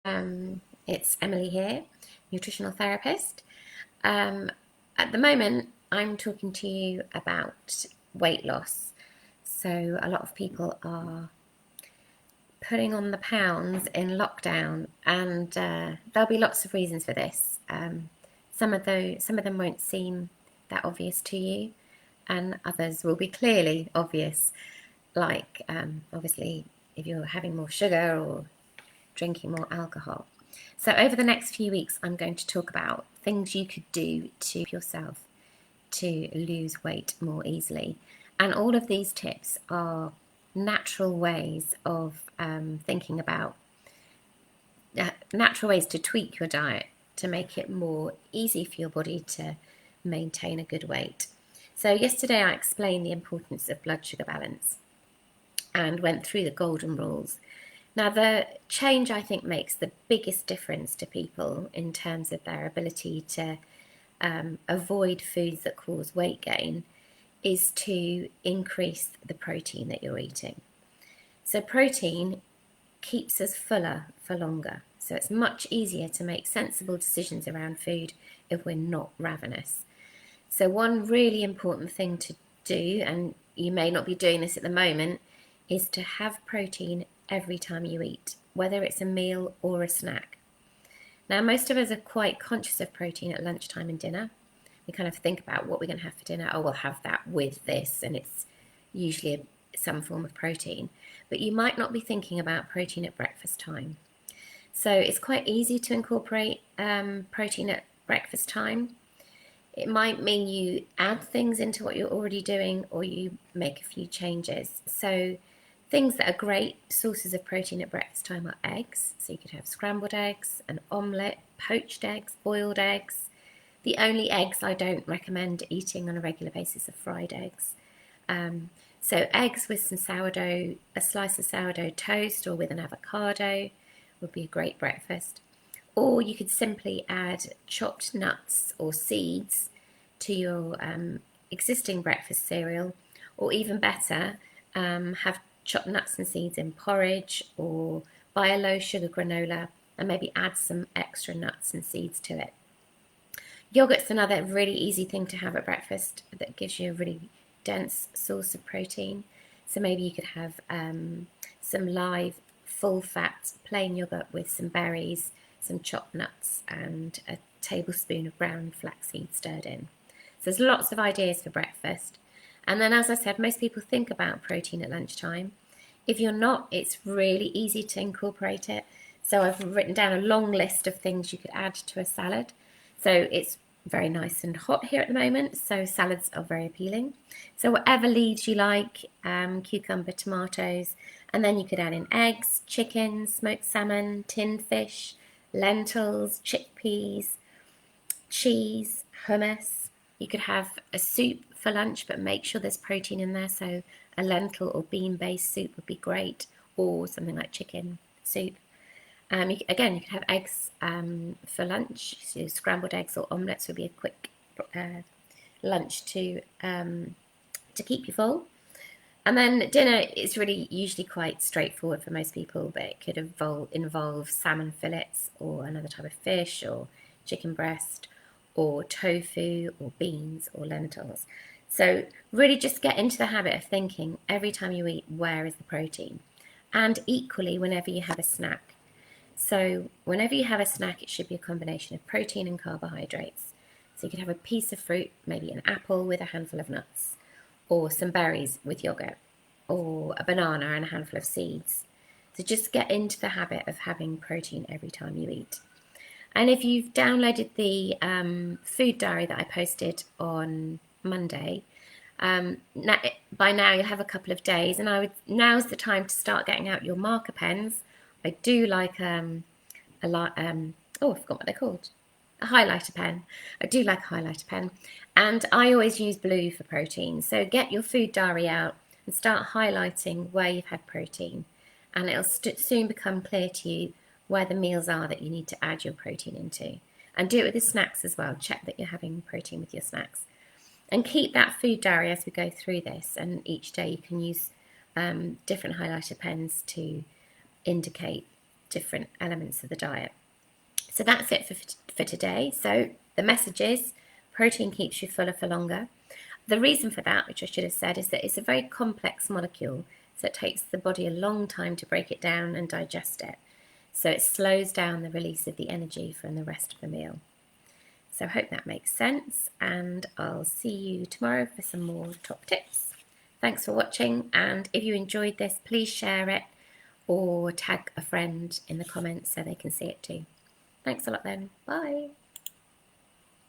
It's Emily here, nutritional therapist. At the moment, I'm talking to you about weight loss. So, a lot of people are putting on the pounds in lockdown, and there'll be lots of reasons for this. Some of them won't seem that obvious to you, and others will be clearly obvious. Like, obviously, if you're having more sugar or drinking more alcohol. So over the next few weeks, I'm going to talk about things you could do to yourself to lose weight more easily. And all of these tips are natural ways of thinking about natural ways to tweak your diet to make it more easy for your body to maintain a good weight. So yesterday I explained the importance of blood sugar balance and went through the golden rules. Now, the change I think makes the biggest difference to people in terms of their ability to avoid foods that cause weight gain is to increase the protein that you're eating. So protein keeps us fuller for longer. So it's much easier to make sensible decisions around food if we're not ravenous. So one really important thing to do, and you may not be doing this at the moment, is to have protein every time you eat, whether it's a meal or a snack. Now, most of us are quite conscious of protein at lunchtime and dinner. We kind of think about what we're going to have for dinner. Oh, we'll have that with this, and it's usually some form of protein. But you might not be thinking about protein at breakfast time. So it's quite easy to incorporate protein at breakfast time. It might mean you add things into what you're already doing, or you make a few changes. So things that are great sources of protein at breakfast time are eggs. So you could have scrambled eggs, an omelette, poached eggs, boiled eggs. The only eggs I don't recommend eating on a regular basis are fried eggs. So eggs with some sourdough, a slice of sourdough toast, or with an avocado would be a great breakfast. Or you could simply add chopped nuts or seeds to your existing breakfast cereal, or even better, have chopped nuts and seeds in porridge, or buy a low sugar granola and maybe add some extra nuts and seeds to it. Yogurt's another really easy thing to have at breakfast that gives you a really dense source of protein. So maybe you could have some live full fat plain yogurt with some berries, some chopped nuts, and a tablespoon of brown flaxseed stirred in. So there's lots of ideas for breakfast. And then, as I said, most people think about protein at lunchtime. If you're not, it's really easy to incorporate it. So I've written down a long list of things you could add to a salad. So it's very nice and hot here at the moment, so salads are very appealing. So whatever leaves you like, cucumber, tomatoes, and then you could add in eggs, chicken, smoked salmon, tinned fish, lentils, chickpeas, cheese, hummus. You could have a soup for lunch, but make sure there's protein in there. So a lentil or bean-based soup would be great, or something like chicken soup. You could have eggs for lunch. So scrambled eggs or omelettes would be a quick lunch to keep you full. And then dinner is really usually quite straightforward for most people, but it could involve salmon fillets or another type of fish, or chicken breast, or tofu, or beans, or lentils. So really just get into the habit of thinking every time you eat, where is the protein? And equally, whenever you have a snack. So whenever you have a snack, it should be a combination of protein and carbohydrates. So you could have a piece of fruit, maybe an apple with a handful of nuts, or some berries with yogurt, or a banana and a handful of seeds. So just get into the habit of having protein every time you eat. And if you've downloaded the food diary that I posted on Monday, by now you'll have a couple of days, and now's the time to start getting out your marker pens. I do like oh, I forgot what they're called. A highlighter pen. I do like a highlighter pen, and I always use blue for protein. So get your food diary out and start highlighting where you've had protein, and it'll soon become clear to you where the meals are that you need to add your protein into. And do it with the snacks as well. Check that you're having protein with your snacks. And keep that food diary as we go through this. And each day you can use different highlighter pens to indicate different elements of the diet. So that's it for today. So the message is protein keeps you fuller for longer. The reason for that, which I should have said, is that it's a very complex molecule, so it takes the body a long time to break it down and digest it. So it slows down the release of the energy from the rest of the meal. So I hope that makes sense, and I'll see you tomorrow for some more top tips. Thanks for watching, and if you enjoyed this, please share it or tag a friend in the comments so they can see it too. Thanks a lot then. Bye.